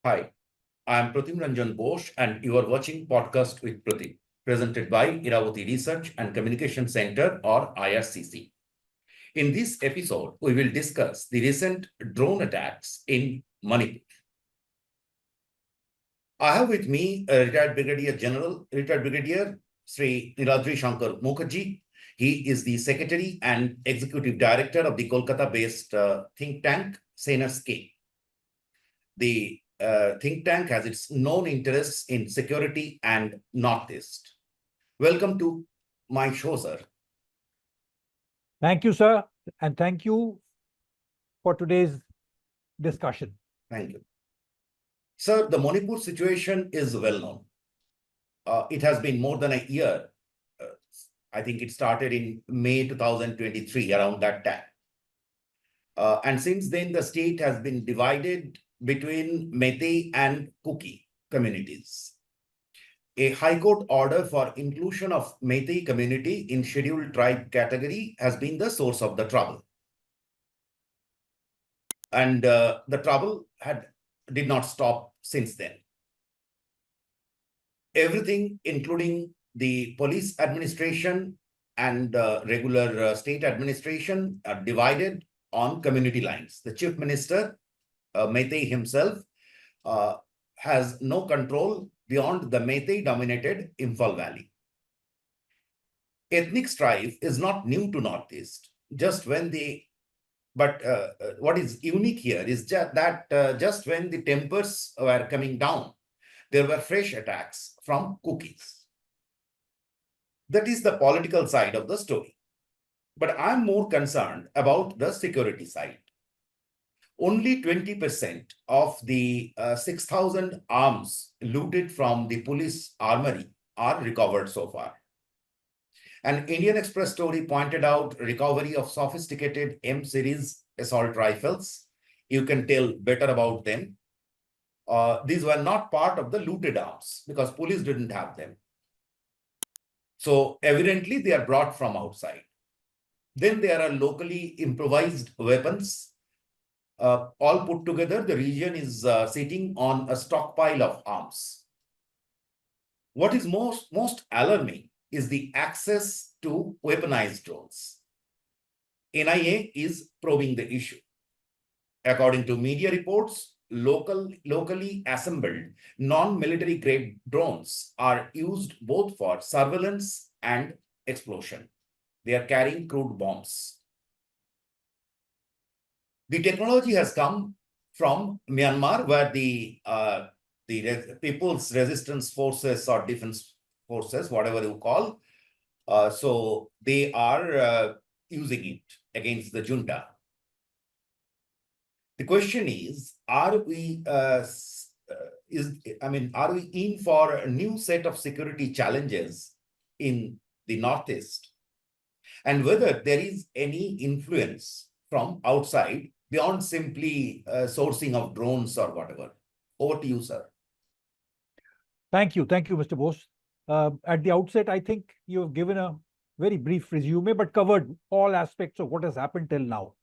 Hi, I am Pratim Ranjan Bose and you are watching Podcast with Pratim, presented by Iravati Research and Communication Center or IRCC. In this episode, we will discuss the recent drone attacks in Manipur. I have with me retired Brigadier Sri Niladri Shankar Mukherjee. He is the Secretary and Executive Director of the Kolkata-based think tank CENERS-K. The think tank has its known interests in security and Northeast. Welcome to my show, sir. Thank you, sir, and thank you for today's discussion. Thank you. Sir, the Manipur situation is well known. It has been more than a year. I think it started in May 2023, around that time. And since then, the state has been divided between Meitei and Kuki communities. A High Court order for inclusion of Meitei community in scheduled tribe category has been the source of the trouble. And the trouble did not stop since then. Everything, including the police administration and regular state administration, are divided on community lines. The chief minister, Meitei himself, has no control beyond the Meitei-dominated Imphal Valley. Ethnic strife is not new to Northeast. What is unique here is that just when the tempers were coming down, there were fresh attacks from Kukis. That is the political side of the story. But I'm more concerned about the security side. Only 20% of the 6,000 arms looted from the police armory are recovered so far. An Indian Express story pointed out recovery of sophisticated M-series assault rifles. You can tell better about them. These were not part of the looted arms because police didn't have them. So evidently they are brought from outside. Then there are locally improvised weapons. All put together, the region is sitting on a stockpile of arms. What is most alarming is the access to weaponized drones. NIA is probing the issue. According to media reports, locally assembled non-military grade drones are used both for surveillance and explosion. They are carrying crude bombs. The technology has come from Myanmar, where the People's Resistance Forces or Defense Forces, whatever you call, so they are using it against the junta. The question is, are we in for a new set of security challenges in the Northeast, and whether there is any influence from outside beyond simply sourcing of drones or whatever? Over to you, sir. Thank you, Mr. Bose. At the outset, I think you have given a very brief resume, but covered all aspects of what has happened till now.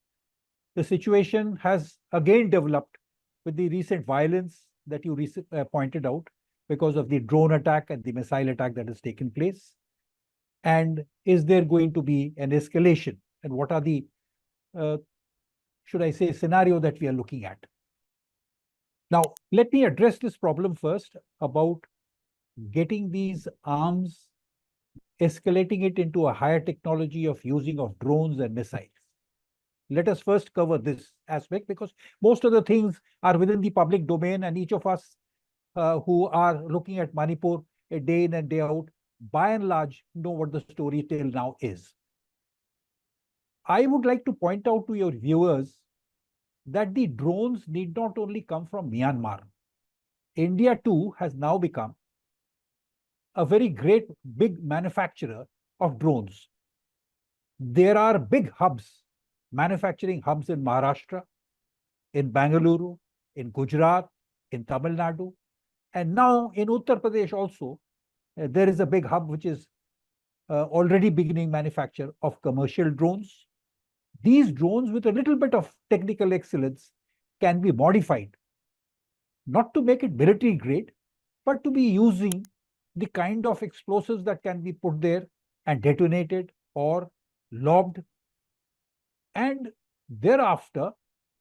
The situation has again developed with the recent violence that you pointed out because of the drone attack and the missile attack that has taken place. And is there going to be an escalation? And what are the, should I say, scenario that we are looking at? Now, let me address this problem first about getting these arms, escalating it into a higher technology of using of drones and missiles. Let us first cover this aspect because most of the things are within the public domain, and each of us who are looking at Manipur a day in and day out, by and large, know what the story till now is. I would like to point out to your viewers that the drones need not only come from Myanmar. India too has now become a very great big manufacturer of drones. There are big hubs, manufacturing hubs in Maharashtra, in Bangalore, in Gujarat, in Tamil Nadu, and now in Uttar Pradesh also, there is a big hub which is already beginning manufacture of commercial drones. These drones, with a little bit of technical excellence, can be modified not to make it military grade, but to be using the kind of explosives that can be put there and detonated or lobbed. And thereafter,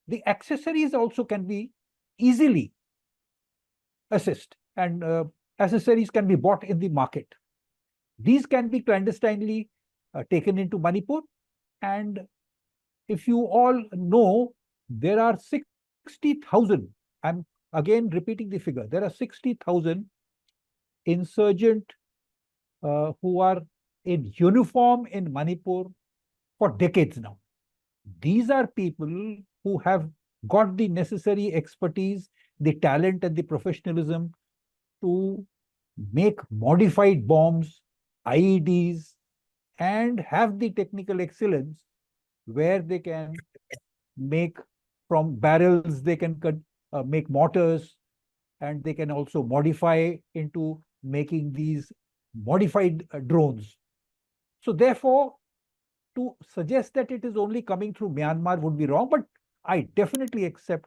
the accessories also can be easily assessed, and accessories can be bought in the market. These can be clandestinely taken into Manipur. And if you all know, there are 60,000, I'm again repeating the figure, there are 60,000 insurgent who are in uniform in Manipur for decades now. These are people who have got the necessary expertise, the talent, and the professionalism to make modified bombs, IEDs, and have the technical excellence where they can make from barrels, they can make mortars, and they can also modify into making these modified drones. So therefore, to suggest that it is only coming through Myanmar would be wrong, but I definitely accept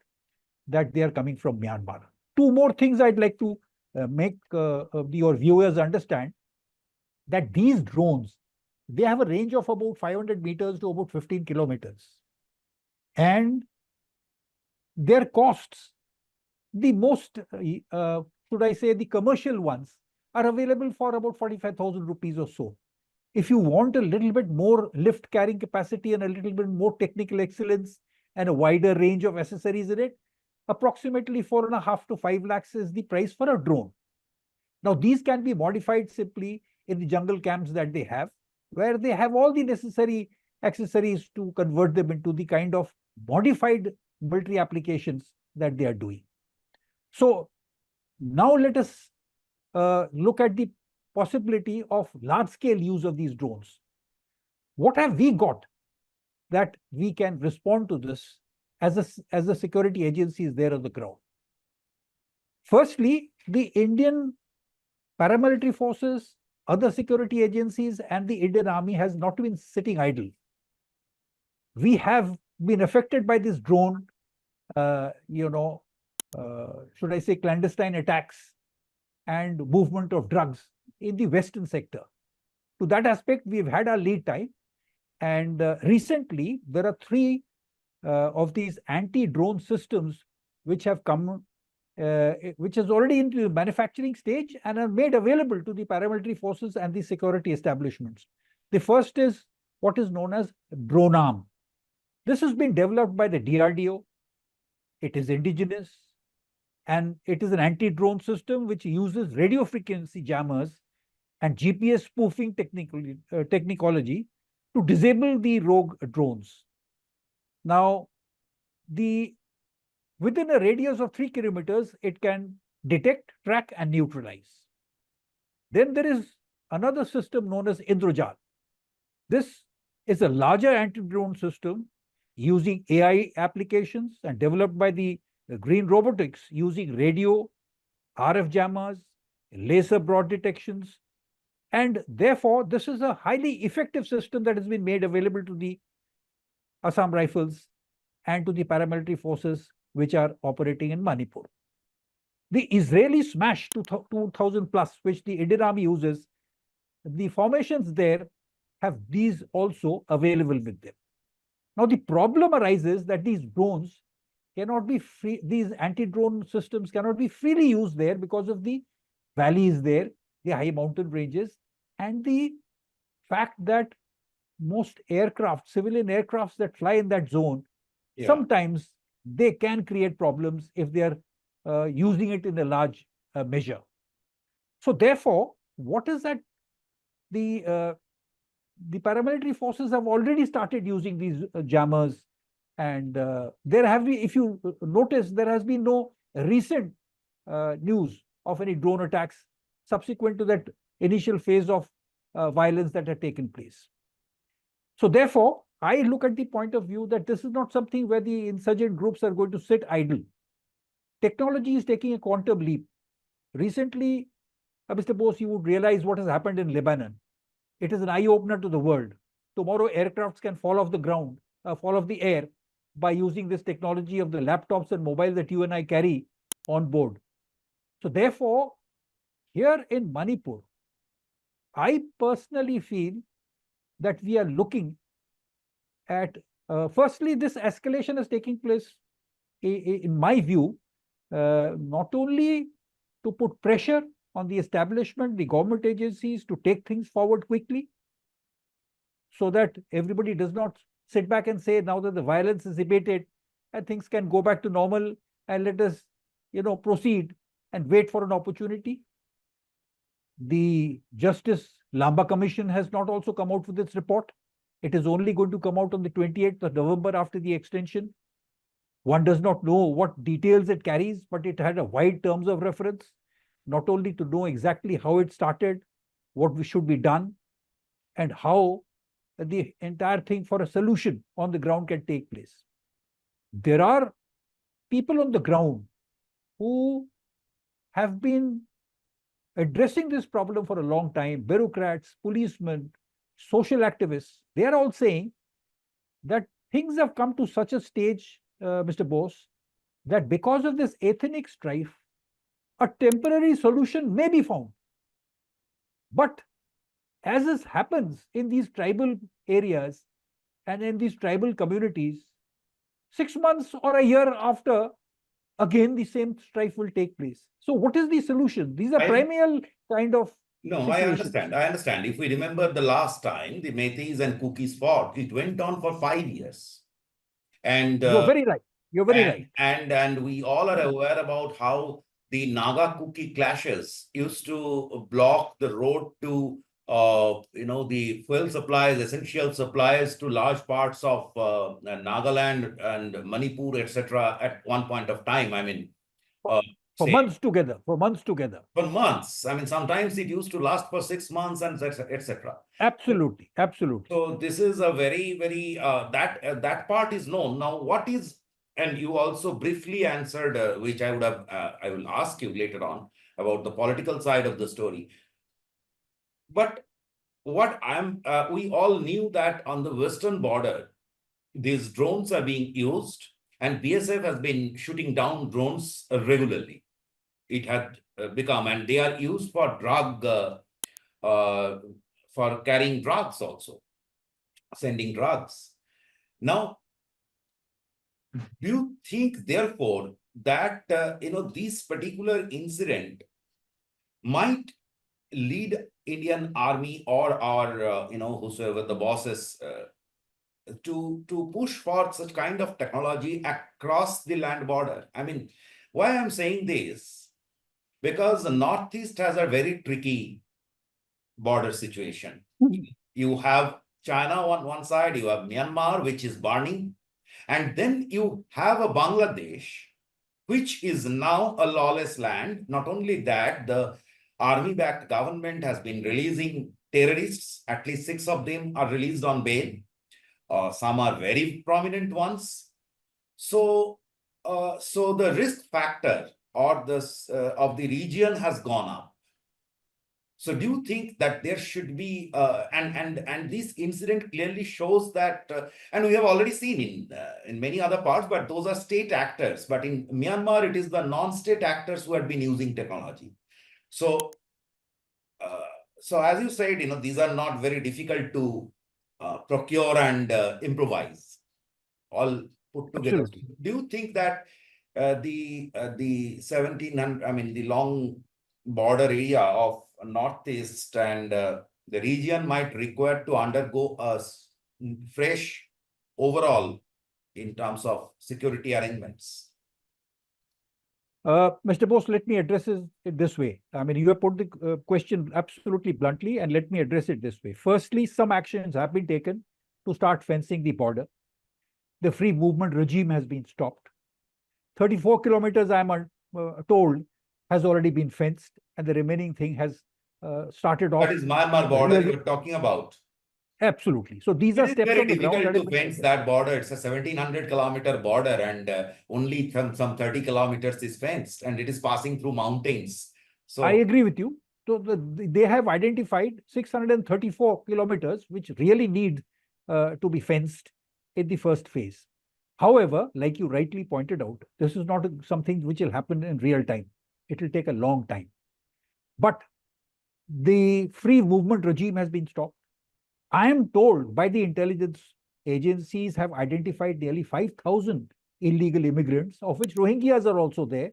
that they are coming from Myanmar. Two more things I'd like to make your viewers understand, that these drones, they have a range of about 500 meters to about 15 kilometers. And their costs, the most, should I say, the commercial ones, are available for about 45,000 rupees or so. If you want a little bit more lift carrying capacity and a little bit more technical excellence and a wider range of accessories in it, approximately 4.5 to 5 lakhs is the price for a drone. Now, these can be modified simply in the jungle camps that they have, where they have all the necessary accessories to convert them into the kind of modified military applications that they are doing. So now let us look at the possibility of large-scale use of these drones. What have we got that we can respond to this as the security agencies there on the ground? Firstly, the Indian paramilitary forces, other security agencies, and the Indian Army has not been sitting idle. We have been affected by this drone, should I say, clandestine attacks and movement of drugs in the Western sector. To that aspect, we've had our lead time. And recently, there are 3 of these anti-drone systems which have come, which is already into the manufacturing stage and are made available to the paramilitary forces and the security establishments. The first is what is known as drone arm. This has been developed by the DRDO. It is indigenous, and it is an anti-drone system which uses radio frequency jammers and GPS spoofing technology to disable the rogue drones. Now, within a radius of 3 kilometers, it can detect, track, and neutralize. Then there is another system known as Indrajal. This is a larger anti-drone system using AI applications and developed by the Green Robotics using radio, RF jammers, laser broad detections. And therefore, this is a highly effective system that has been made available to the Assam Rifles and to the paramilitary forces which are operating in Manipur. The Israeli Smash 2000 plus, which the Indian Army uses, the formations there have these also available with them. Now, the problem arises that these drones cannot be free, these anti-drone systems cannot be freely used there because of the valleys there, the high mountain ranges, and the fact that most aircraft, civilian aircrafts that fly in that zone, sometimes they can create problems if they are using it in a large measure. So therefore, what is that the paramilitary forces have already started using these jammers, and there have been, if you notice, there has been no recent news of any drone attacks subsequent to that initial phase of violence that had taken place. So therefore, I look at the point of view that this is not something where the insurgent groups are going to sit idle. Technology is taking a quantum leap. Recently, Mr. Bose, you would realize what has happened in Lebanon. It is an eye-opener to the world. Tomorrow, aircrafts can fall off the ground, fall off the air by using this technology of the laptops and mobiles that you and I carry on board. So therefore, here in Manipur, I personally feel that we are looking at, firstly, this escalation is taking place, in my view, not only to put pressure on the establishment, the government agencies to take things forward quickly, so that everybody does not sit back and say, now that the violence is abated and things can go back to normal, and let us, proceed and wait for an opportunity. The Justice Lamba Commission has not also come out with its report. It is only going to come out on the 28th of November after the extension. One does not know what details it carries, but it had a wide terms of reference, not only to know exactly how it started, what should be done, and how the entire thing for a solution on the ground can take place. There are people on the ground who have been addressing this problem for a long time, bureaucrats, policemen, social activists. They are all saying that things have come to such a stage, Mr. Bose, that because of this ethnic strife, a temporary solution may be found. But as this happens in these tribal areas and in these tribal communities, 6 months or a year after, again the same strife will take place. So what is the solution? These are perennial kind of No, situations. I understand. If we remember the last time the Meiteis and Kukis fought, it went on for 5 years. And You're very right. You're very right. And we all are aware about how the Naga Kuki clashes used to block the road to the fuel supplies, essential supplies to large parts of Nagaland and Manipur, etc. at one point of time. I mean, for months together. For months. I mean, sometimes it used to last for 6 months and etc. Absolutely. So this is a very, very that part is known. Now, what is, and you also briefly answered, which I will ask you later on about the political side of the story. But what we all knew that on the western border, these drones are being used, and BSF has been shooting down drones regularly. It had become, and they are used for for carrying drugs also, sending drugs. Now, do you think, therefore, that this particular incident might lead Indian Army or whosoever the bosses to push for such kind of technology across the land border? I mean, why I'm saying this? Because the Northeast has a very tricky border situation. You have China on one side, you have Myanmar, which is burning, and then you have a Bangladesh, which is now a lawless land. Not only that, the army-backed government has been releasing terrorists. At least 6 of them are released on bail. Some are very prominent ones. So the risk factor or this of the region has gone up. So do you think that there should be, and this incident clearly shows that, and we have already seen in many other parts, but those are state actors. But in Myanmar, it is the non-state actors who have been using technology. So, so as you said, these are not very difficult to procure and improvise, all put together. Absolutely. Do you think that the 1700, I mean, the long border area of Northeast and the region might require to undergo a fresh overall in terms of security arrangements? Mr. Bose, let me address it this way. I mean, you have put the question absolutely bluntly, and let me address it this way. Firstly, some actions have been taken to start fencing the border. The free movement regime has been stopped. 34 kilometers, I'm told, has already been fenced, and the remaining thing has started off. That is Myanmar border you're talking about. Absolutely. So these are steps on the ground. It is very difficult to fence that border. It's a 1700-kilometer border, and only some 30 kilometers is fenced, and it is passing through mountains. So I agree with you. So they have identified 634 kilometers, which really need to be fenced in the first phase. However, like you rightly pointed out, this is not something which will happen in real time. It will take a long time. But the free movement regime has been stopped. I am told by the intelligence agencies have identified nearly 5,000 illegal immigrants, of which Rohingyas are also there.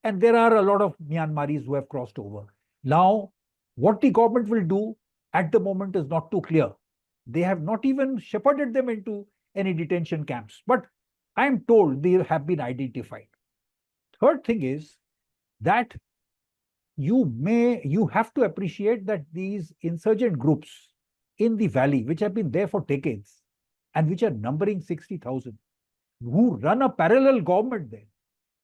And there are a lot of Myanmaris who have crossed over. Now, what the government will do at the moment is not too clear. They have not even shepherded them into any detention camps. But I am told they have been identified. Third thing is that you have to appreciate that these insurgent groups in the valley, which have been there for decades and which are numbering 60,000, who run a parallel government there,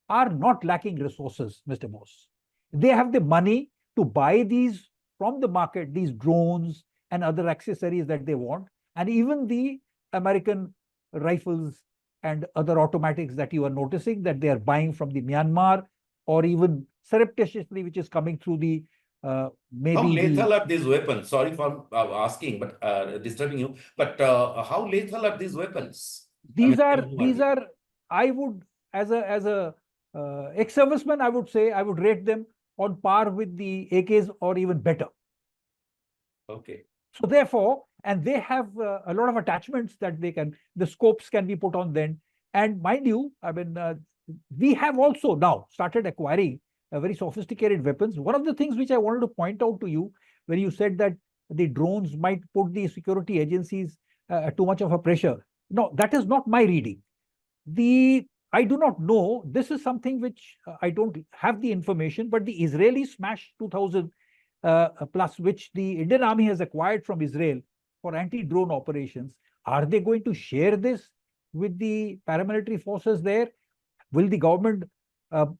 are not lacking resources, Mr. Bose. They have the money to buy these from the market, these drones and other accessories that they want, and even the American rifles and other automatics that you are noticing that they are buying from the Myanmar, or even surreptitiously, which is coming through the How lethal are these weapons? Sorry for asking, but disturbing you. But how lethal are these weapons? These are, I would, as a ex-serviceman, I would say I would rate them on par with the AKs or even better. Okay. So therefore, and they have a lot of attachments that the scopes can be put on them. And mind you, I mean, we have also now started acquiring very sophisticated weapons. One of the things which I wanted to point out to you, when you said that the drones might put the security agencies too much of a pressure. No, that is not my reading. I do not know. This is something which I don't have the information, but the Israeli Smash 2000 plus, which the Indian Army has acquired from Israel for anti-drone operations, are they going to share this with the paramilitary forces there? Will the government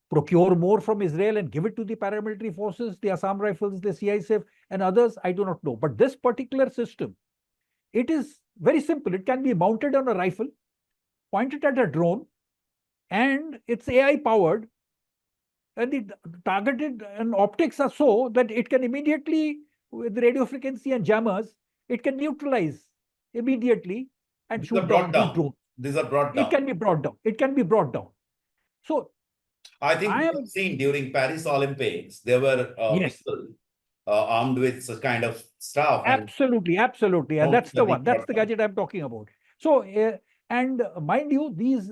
procure more from Israel and give it to the paramilitary forces, the Assam Rifles, the CISF, and others? I do not know. But this particular system, it is very simple. It can be mounted on a rifle, pointed at a drone, and it's AI powered. And the targeted and optics are so that it can immediately, with radio frequency and jammers, it can neutralize immediately and shoot down the drone. These are brought down. It can be brought down. It can be brought down. So I think we have seen during Paris Olympics, there were people armed with such kind of stuff. Absolutely, absolutely. And that's the one. That's the gadget I'm talking about. So, and mind you, these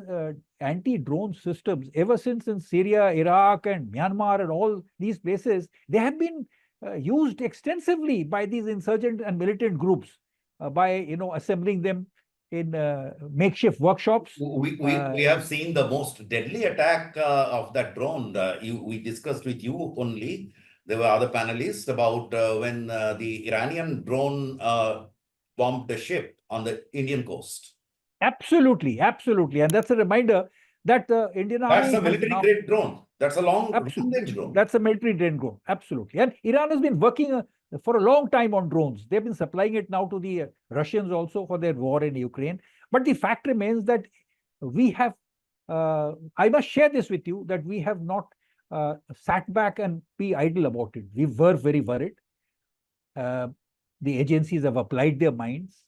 anti-drone systems, ever since in Syria, Iraq, and Myanmar, and all these places, they have been used extensively by these insurgent and militant groups by assembling them in makeshift workshops. We have seen the most deadly attack of that drone. We discussed with you only. There were other panelists about when the Iranian drone bombed a ship on the Indian coast. Absolutely, absolutely. And that's a reminder that the Indian Army... That's a military-grade drone. That's a long-range drone. That's a military-grade drone, absolutely. And Iran has been working for a long time on drones. They've been supplying it now to the Russians also for their war in Ukraine. But the fact remains that we have, I must share this with you, that we have not sat back and be idle about it. We were very worried. The agencies have applied their minds.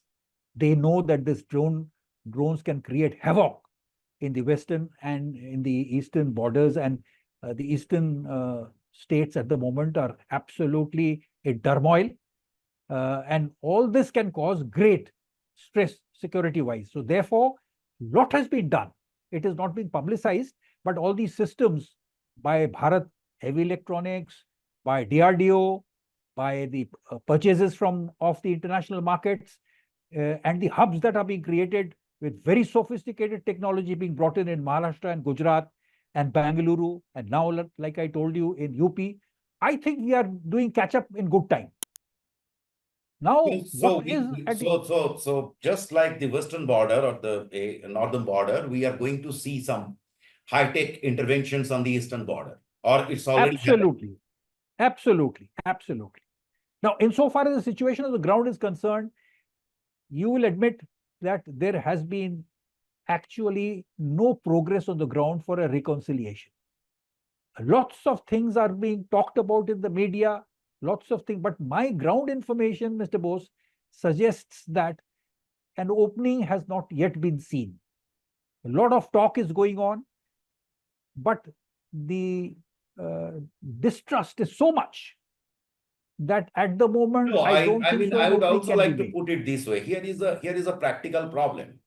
They know that this drones can create havoc in the western and in the eastern borders, and the eastern states at the moment are absolutely in turmoil, and all this can cause great stress security-wise. So therefore, lot has been done. It has not been publicized, but all these systems by Bharat Heavy Electronics, by DRDO, by the purchases of the international markets, and the hubs that are being created with very sophisticated technology being brought in Maharashtra and Gujarat and Bangalore, and now, like I told you, in UP, I think we are doing catch up in good time. Now, so just like the western border or the northern border, we are going to see some high-tech interventions on the eastern border, or it's already absolutely, absolutely, absolutely. Now, insofar as the situation on the ground is concerned, you will admit that there has been actually no progress on the ground for a reconciliation. Lots of things are being talked about in the media, lots of things, but my ground information, Mr. Bose, suggests that an opening has not yet been seen. A lot of talk is going on, but the distrust is so much that at the moment, No, I don't I think mean, so I an would opening also can be like to made. put it this way. Here is a practical problem.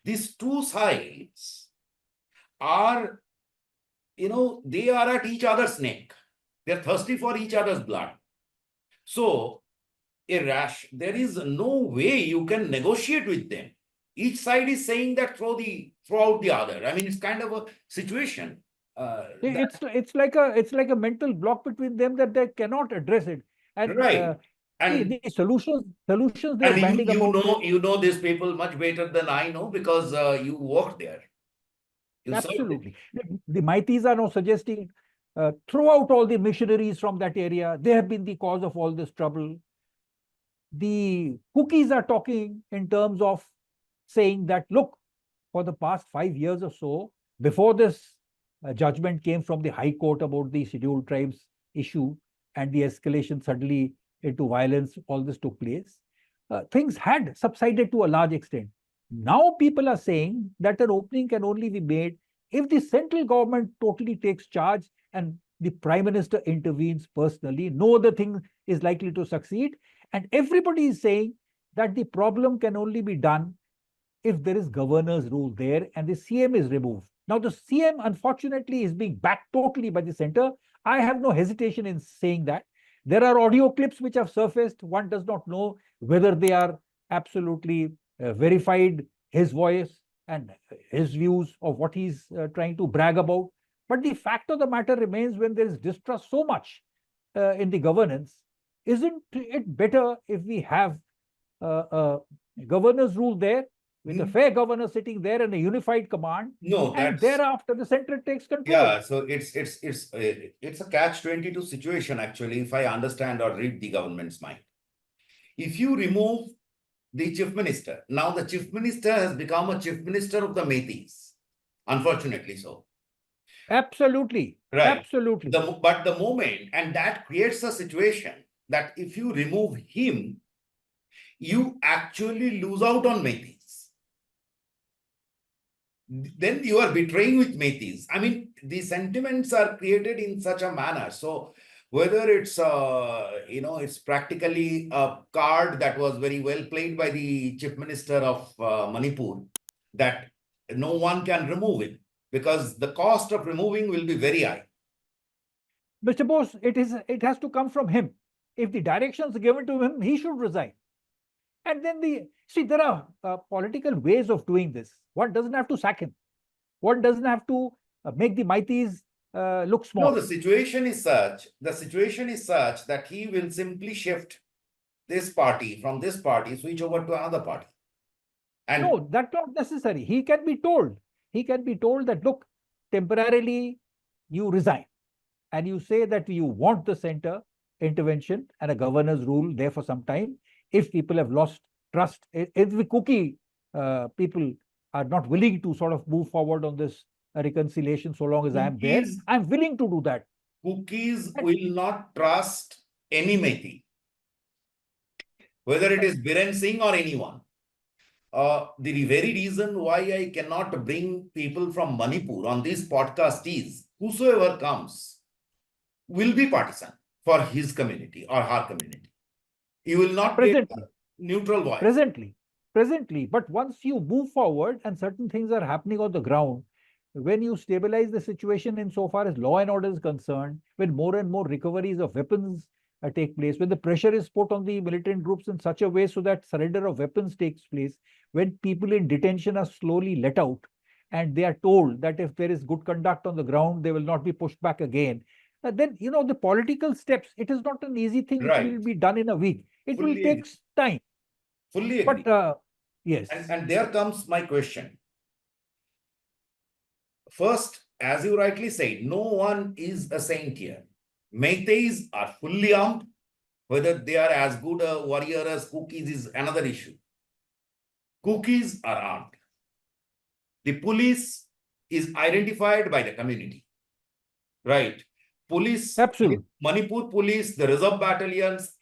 These two sides are, they are at each other's neck. They're thirsty for each other's blood. So, there is no way you can negotiate with them. Each side is saying that throw out the other. I mean, it's kind of a situation. It's like a mental block between them that they cannot address it. And Right. the And solutions they're banding about. you know these people much better than I know because you work there. You serve there. Absolutely. The Meiteis are now suggesting throw out all the missionaries from that area. They have been the cause of all this trouble. The Kukis are talking in terms of saying that, look, for the past 5 years or so, before this judgment came from the High Court about the scheduled tribes issue and the escalation suddenly into violence, all this took place. Things had subsided to a large extent. Now people are saying that an opening can only be made if the central government totally takes charge and the prime minister intervenes personally. No other thing is likely to succeed. And everybody is saying that the problem can only be done if there is governor's rule there and the CM is removed. Now, the CM, unfortunately, is being backed totally by the center. I have no hesitation in saying that. There are audio clips which have surfaced. One does not know whether they are absolutely verified, his voice and his views of what he's trying to brag about. But the fact of the matter remains, when there is distrust so much in the governance, isn't it better if we have a governor's rule there with a fair governor sitting there and a unified command, No, and that's thereafter the center takes control? yeah. So it's a catch-22 situation actually. If I understand or read the government's mind, if you remove the chief minister, now the chief minister has become a chief minister of the Meiteis, unfortunately so. Absolutely, Right. absolutely. But the moment, and that creates a situation that if you remove him, you actually lose out on Meiteis. Then you are betraying with Meiteis. I mean, the sentiments are created in such a manner. So whether it's it's practically a card that was very well played by the chief minister of Manipur, that no one can remove it because the cost of removing will be very high. Mr. Bose, it has to come from him. If the directions are given to him, he should resign. And then there are political ways of doing this. One doesn't have to sack him. One doesn't have to make the Meiteis look small. No, the situation is such that he will simply shift this party from this party, switch over to another party. And no, that's not necessary. He can be told. He can be told that, look, temporarily you resign and you say that you want the center intervention and a governor's rule there for some time. If people have lost trust, if the Kuki people are not willing to sort of move forward on this reconciliation so long as I am there, I'm willing to do that. Kukis will not trust any Meitei, whether it is Biren Singh or anyone. The very reason why I cannot bring people from Manipur on this podcast is whosoever comes will be partisan for his community or her community. You will not get a neutral voice. Presently. But once you move forward and certain things are happening on the ground, when you stabilize the situation insofar as law and order is concerned, when more and more recoveries of weapons take place, when the pressure is put on the militant groups in such a way so that surrender of weapons takes place, when people in detention are slowly let out, and they are told that if there is good conduct on the ground, they will not be pushed back again. Then, the political steps, it is not an easy thing which will be done in a week. It will take time. Fully agree. But yes. And there comes my question. First, as you rightly said, no one is a saint here. Meiteis are fully armed. Whether they are as good a warrior as Kukis is another issue. Kukis are armed. The police is identified by the community. Right. Police, absolutely. Manipur police, the reserve battalions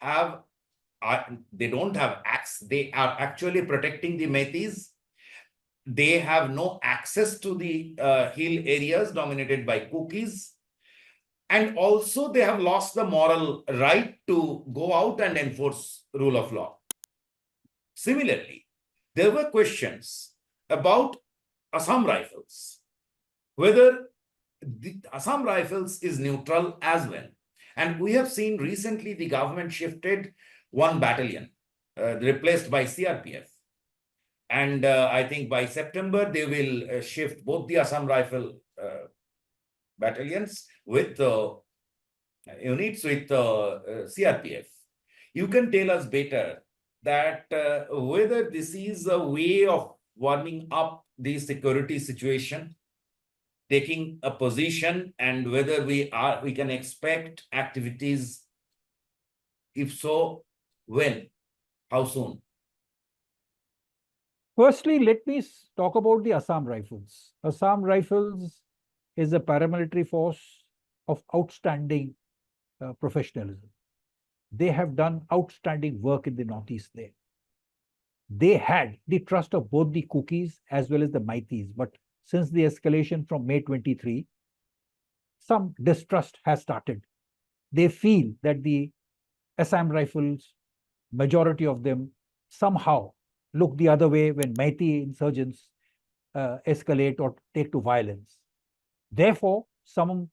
they don't have axe. They are actually protecting the Meiteis. they have no access to the hill areas dominated by Kukis. And also they have lost the moral right to go out and enforce rule of law. Similarly, there were questions about Assam Rifles, whether the Assam Rifles is neutral as well. And we have seen recently the government shifted one battalion, replaced by CRPF. And I think by September, they will shift both the Assam Rifle battalions with units with CRPF. You can tell us better that whether this is a way of warming up the security situation, taking a position, and whether we can expect activities. If so, when? How soon? Firstly, let me talk about the Assam Rifles. Assam Rifles is a paramilitary force of outstanding professionalism. They have done outstanding work in the Northeast there. They had the trust of both the Kukis as well as the Meiteis. But since the escalation from May 23, some distrust has started. They feel that the Assam Rifles, majority of them, somehow look the other way when Meitei insurgents escalate or take to violence. Therefore, some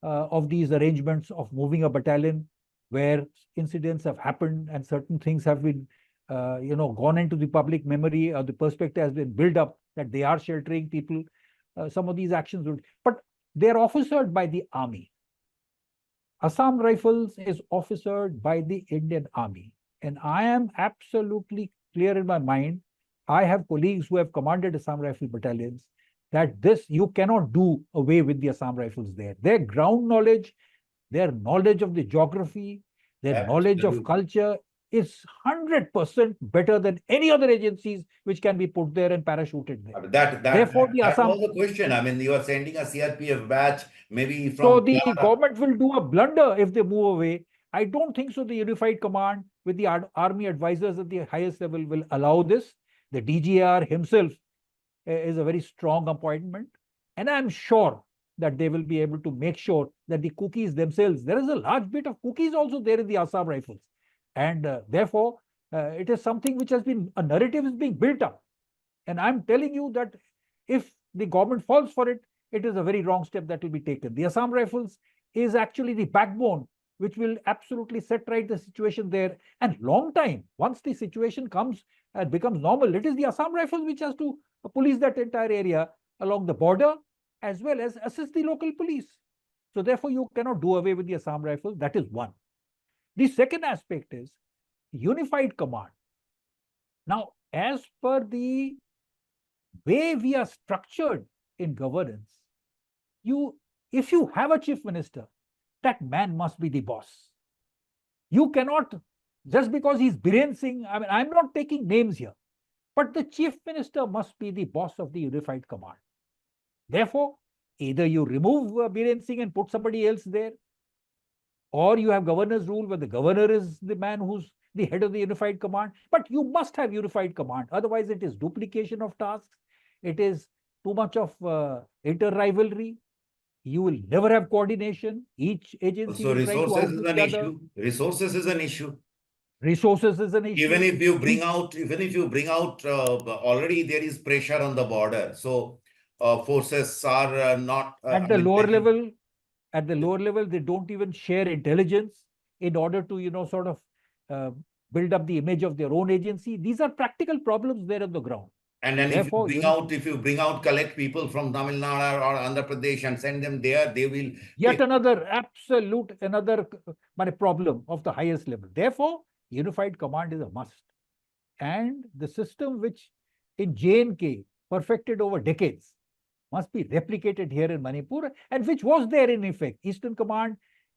of these arrangements of moving a battalion where incidents have happened and certain things have been gone into the public memory, or the perspective has been built up that they are sheltering people. Some of these actions would, but they are officered by the army. Assam Rifles is officered by the Indian Army. And I am absolutely clear in my mind. I have colleagues who have commanded Assam Rifle battalions that this, you cannot do away with the Assam Rifles there. Their ground knowledge, their knowledge of the geography, their knowledge of culture is 100% better than any other agencies which can be put there and parachuted there. Therefore, that was the question. I mean, you are sending a CRPF batch, maybe from. So the government will do a blunder if they move away. I don't think so. The unified command with the army advisors at the highest level will allow this. The DGR himself is a very strong appointment. And I'm sure that they will be able to make sure that the Kukis themselves, there is a large bit of Kukis also there in the Assam Rifles. And therefore, it is something which has been, a narrative is being built up. And I'm telling you that if the government falls for it, it is a very wrong step that will be taken. The Assam Rifles is actually the backbone which will absolutely set right the situation there. And long time, once the situation comes and becomes normal, it is the Assam Rifles which has to police that entire area along the border as well as assist the local police. So therefore, you cannot do away with the Assam Rifles. That is one. The second aspect is unified command. Now, as per the way we are structured in governance, if you have a chief minister, that man must be the boss. You cannot, just because he's Biren Singh, I mean, I'm not taking names here, but the chief minister must be the boss of the unified command. Therefore, either you remove Biren Singh and put somebody else there, or you have governor's rule where the governor is the man who's the head of the unified command. But you must have unified command. Otherwise, it is duplication of tasks. It is too much of inter-rivalry. You will never have coordination. Each agency So will try to resources is outdo an the other. issue. Resources is an issue. Resources is an issue. Even if you bring out, already there is pressure on the border. So forces are not At the lower level, they don't even share intelligence in order to, sort of build up the image of their own agency. These are practical problems there on the ground. And then Therefore, if you bring out, collect people from Tamil Nadu or Andhra Pradesh and send them there, they will. Yet another problem of the highest level. Therefore, unified command is a must. And the system which in J&K perfected over decades must be replicated here in Manipur, and which was there in effect. Eastern Command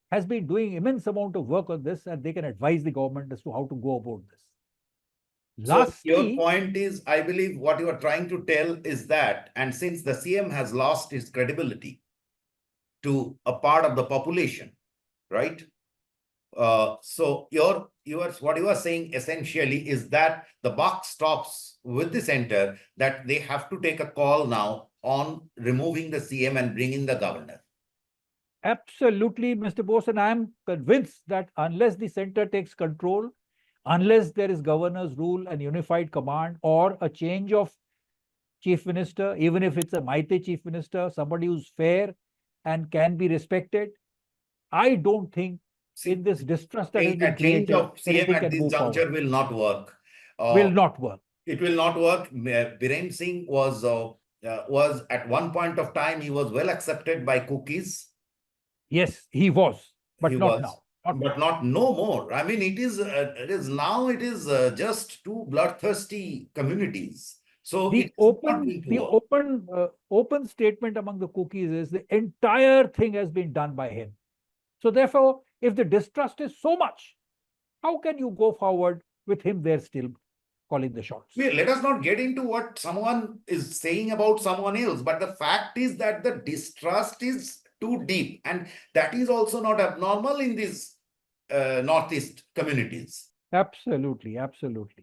has been doing immense amount of work on this, and they can advise the government as to how to go about this. Lastly, so your point is, I believe what you are trying to tell is that, and since the CM has lost its credibility to a part of the population, right? So what you are saying essentially is that the buck stops with the center, that they have to take a call now on removing the CM and bringing the governor. Absolutely, Mr. Bose, and I am convinced that unless the center takes control, unless there is governor's rule and unified command, or a change of chief minister, even if it's a Meitei chief minister, somebody who's fair and can be respected, I don't think in this distrust that has been A change created, of CM anything at can this move juncture forward. will not work. Will not work. It will not work. Biren Singh was at one point of time, he was well accepted by cookies. Yes, he was, He but not was, now. Not but not no more. I mean, it is now it is just two bloodthirsty communities. So the it's not open going to the work. open statement among the cookies is the entire thing has been done by him. So therefore, if the distrust is so much, how can you go forward with him there still calling the shots? Let us not get into what someone is saying about someone else, but the fact is that the distrust is too deep, and that is also not abnormal in these Northeast communities. Absolutely, absolutely.